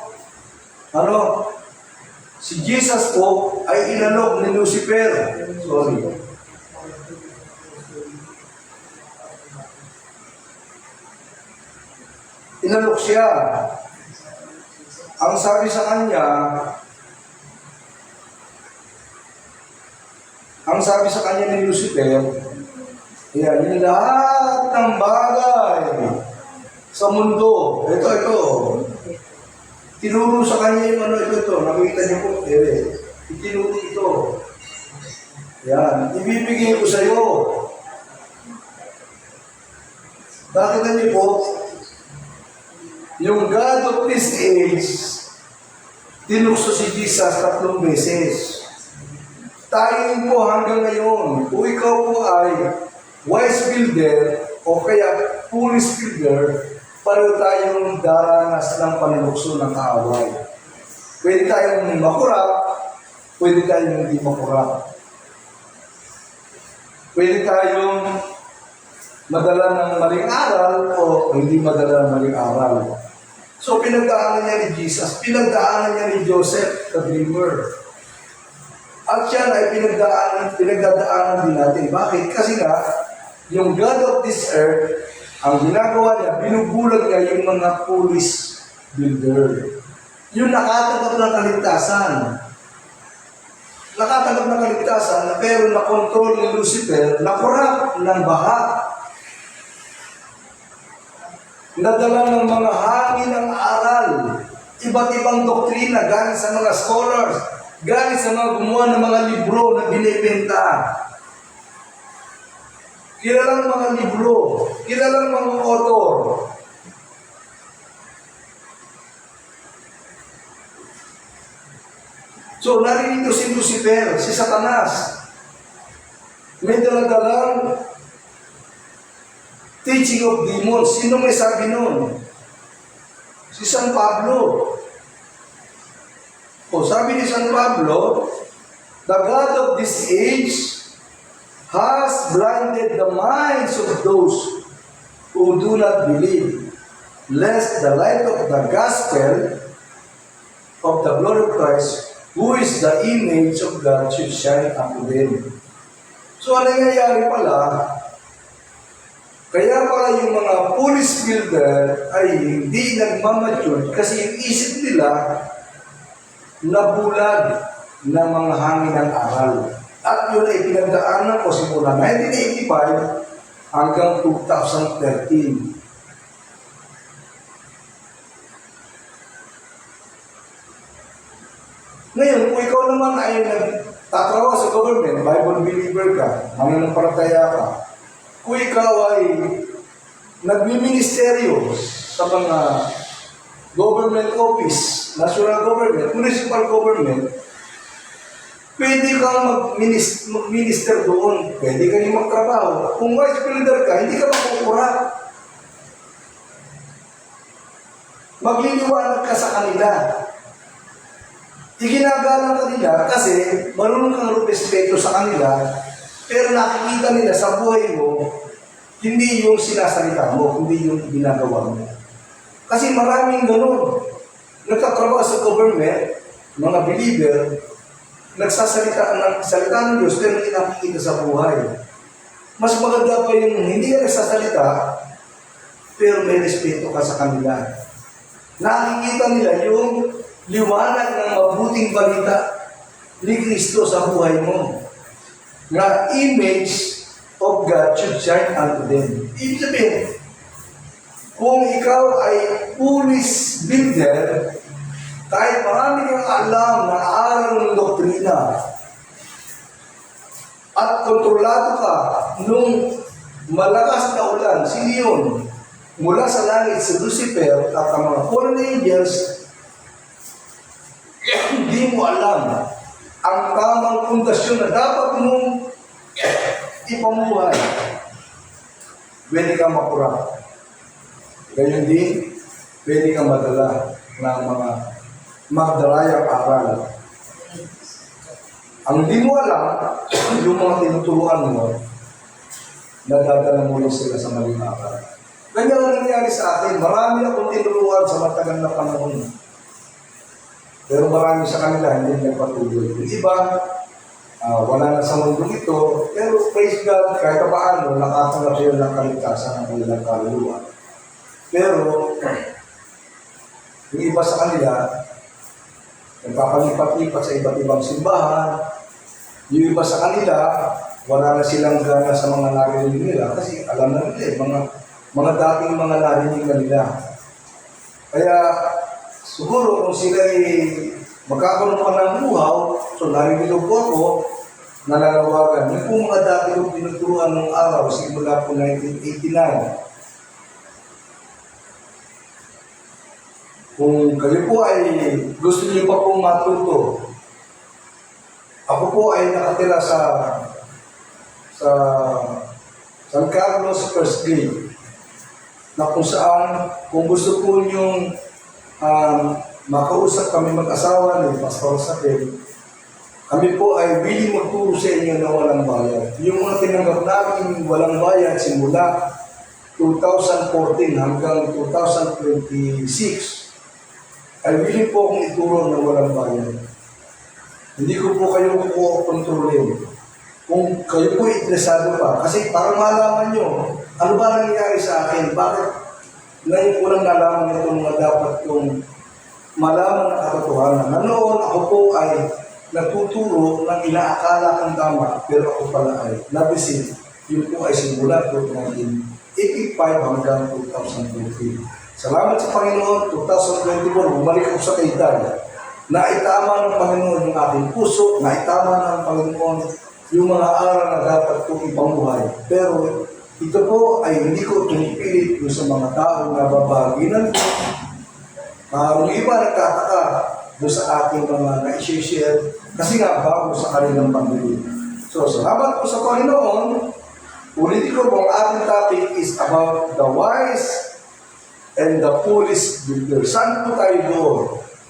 Si Jesus po ay inalok ni Lucifer. Sorry. Inalok siya. Ang sabi sa kanya, ni Lucifer, yung lahat ng bagay sa mundo, ito, tinuro sa kanya yung ito, nakita niyo po, itinuro ito. Yan, ibibigay ko sa iyo. Nakita niyo po, yung God of this age, tinukso si Jesus 3 beses. Tayo po hanggang ngayon, kung ikaw po ay wise builder o kaya foolish builder, pareho tayong daranas ng panlukso ng kaaway. Pwede tayong makurap, pwede tayong hindi makurap. Pwede tayong madala ng maling aral o hindi madala ng maling aral. So pinagdaanan niya ni Jesus, pinagdaanan niya ni Joseph, the dreamer. At yan ay pinagdadaanan din natin. Bakit? Kasi nga, Yung God of this earth, ang ginagawa niya, binubulag niya yung mga police builder. Yung nakatanggap ng kaligtasan. Nakatanggap ng kaligtasan na pero na-control ni Lucifer, na-corrupt ng baha. Nadala ng mga hangin ng aral, iba't ibang doktrina galing sa mga scholars, galing sa mga gumawa ng mga libro na binibenta. Kilalang mga libro, kilalang mga author. So, naririto si Lucifer, si Satanas. May daladalang teaching of demons. Sino may sabi nun? Si San Pablo. O, sabi ni San Pablo, the God of this age has blinded the minds of those who do not believe, lest the light of the gospel of the glory of Christ, who is the image of God, should shine unto them. So, ano nangyayari pala? Kaya pala yung mga police builder ay hindi nagmamature kasi yung isip nila nabulag ng mga hangin ng aral. At yun ay pinagdaanan ko simula 1985 hanggang 2013. Ngayon, kung ikaw naman ay nagtatrabaho sa government, Bible believer ka, mananampalataya ka, kung ikaw ay nagmi-ministeryo sa mga government office, national government, municipal government, pwede kang mag-minister doon, pwede ka rin magtrabaho. Kung vice builder ka, hindi ka makukurat. Magliliwanag ka sa kanila. Iginagalang ka nila kasi marunong kang respeto sa kanila, pero nakikita nila sa buhay mo, hindi yung sinasalita mo, hindi yung ginagawa mo. Kasi maraming ganun. Nagtatrabaho sa government, mga believer, nagsasalita ng salita ng Diyos, pero hindi nakikita sa buhay. Mas maganda pa yung hindi ka nagsasalita, pero may respeto ka sa kanila. Nakikita nila yung liwanag ng mabuting balita ni Kristo sa buhay mo. Na image of God should shine unto them. Ibig sabihin, kung ikaw ay police builder, kahit marami kang alam na aral ng doktrina, at kontrolado ka nung malakas na ulan, sino yun? Mula sa langit si Lucifer at ang mga fallen angels, hindi mo alam ang tamang pundasyon na dapat mong ipamuhay. Pwede kang makurap. Ganyan din, pwede kang madala ng mga magdalayang aral. Ang hindi mo alam, yung mga tinuturuan mo, nadadala mo lang sila sa maling aral. Ganyan ang nangyari sa akin. Marami akong tinuruan sa matagal na panahon. Pero marami sa kanila hindi nagpatuloy. Yung iba, wala na sa mundo ito, pero praise God, kahit paano, nakatanggap sila ng kaligtasan ng kanilang kaluluwa. Pero, yung iba sa kanila, nagpapalipat-lipat sa iba't ibang simbahan. Yung iba sa kanila, wala na silang gana sa mga narinig nila kasi alam na nila, mga dating mga narinig na nila. Kaya, siguro kung sila ay magkakaroon pa ng buhaw, so narinig po ako, nananawagan. Yung po mga dati kong tinuturuan ng araw, simula po 1989. Kung kayo po ay gusto niyo pa pong matuto, ako po ay nakatira sa San Carlos First Grade, na kung saan, kung gusto po niyong makausap kami mag-asawa ni Pastor Sakil, kami po ay willing magturo sa inyo na walang bayad. Yung mga tinanggap namin walang bayad simula 2014 hanggang 2026, ay willing po akong ituro na walang bayad. Hindi ko po kayo kukontrolin. kung kayo po interesado pa, kasi para malaman nyo, ano ba nangyayari sa akin? Bakit ngayon ko lang nalaman itong mga dapat kong malaman ng katotohanan? Na noon ako po ay nagtuturo ng inaakala kong tama, pero ako pala ay nabisin. Yun po ay simula po 1985 hanggang 2020. Salamat sa Panginoon, 2024, bumalik ako sa kaitay. Naitama ng Panginoon yung aking puso, naitama ng Panginoon yung mga aral na dapat kong ipambuhay. Pero ito po ay hindi ko pinipilit yung sa mga taong nababaginan ko. Yung iba nagtataka doon sa ating mga na-share kasi nga bago sa kanilang pamilya. So, salamat po sa Panginoon. Ulitin ko po, ang ating topic is about the wise and the foolish builder. Saan po tayo doon?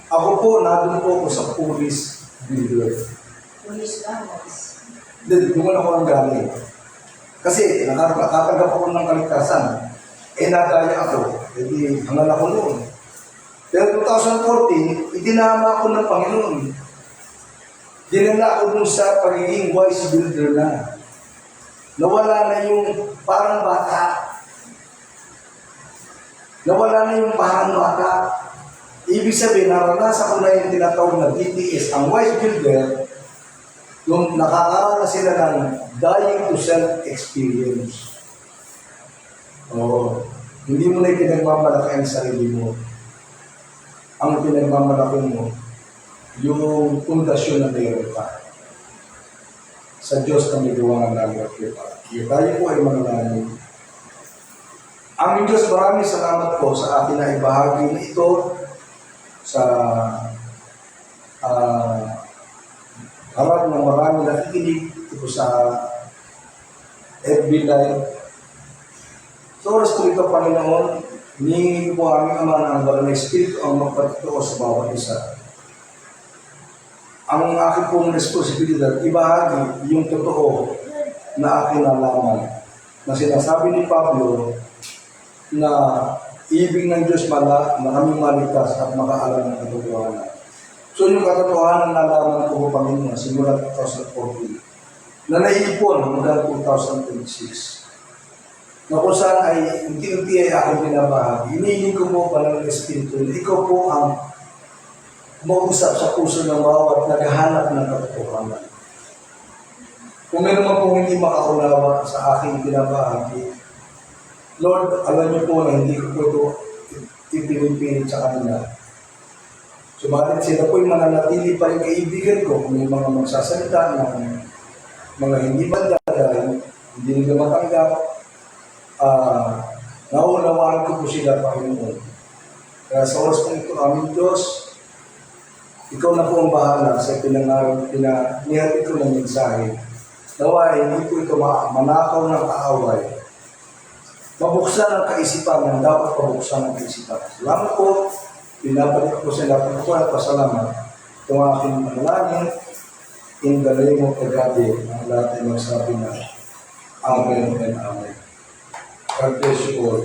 Ako po, nandun po ako sa foolish builder. Police guys. Doon ako ang galing. Kasi nakatanggap ako ng kaligtasan. Nadaya ako. Hangal ako noon. Pero 2014, itinama ako ng Panginoon. Dinala ako dun sa pagiging wise builder na. Nawala na yung parang bata. Nawala na yung parang bata. Ibig sabihin, naranasan ko na yung tinatawag na DTS. Ang wise builder, yung nakakaranas sila ng dying to self experience. Hindi mo na pinagmamalaki ang sarili mo. Ang pinagmamalaki mo, yung pundasyon na mayroon ka. Sa Diyos na may gawa ng nagawin pa. Tayo po ay manalangin. Aming Diyos, maraming salamat po sa atin na ibahagi na ito sa harap ng maraming nakikinig ito sa FB Live. Sa oras ko ito, Panginoon, hinihingi po aming Ama na ang banal na Espiritu ang magpatutuo sa bawat isa. Ang aking pong responsibilidad, ibahagi yung totoo na aking nalaman. Na sinasabi ni Pablo na ibig ng Diyos na kami maligtas at makaalam ng katotohanan. So yung katotohanan na nalaman ko po, Panginoon, simula 2014, na naipon hanggang 2026. Na kung saan ay unti-unti ay aking pinabahagi. Hinihingi ko po pa ng Espiritu. Ikaw po ang mag-usap sa puso ng bawat naghahanap ng katotohanan. Kung meron man pong hindi makakunawa sa aking pinabahagi, Lord, alam niyo po na hindi ko po ito ipinipilit sa kanila. Subalit sila po'y mananatili pa rin kaibigan ko kung may mga magsasalita ng mga hindi bandagay, hindi nila matanggap. Naunawaan ko po sila, Panginoon. Kaya sa oras po ito, aming Diyos, ikaw na po ang bahala sa nihatid ko ng mensahe. Nawa, hindi po ito manakaw ng kaaway. Mabuksan ang kaisipan ng dapat pabuksan ang kaisipan. Salamat po. Pinabalik ko sa lahat ko at pasalamat. Ito ang aking manalangin. In the name of the God, ang lahat ay magsabi na Amen and Amen. God bless you all.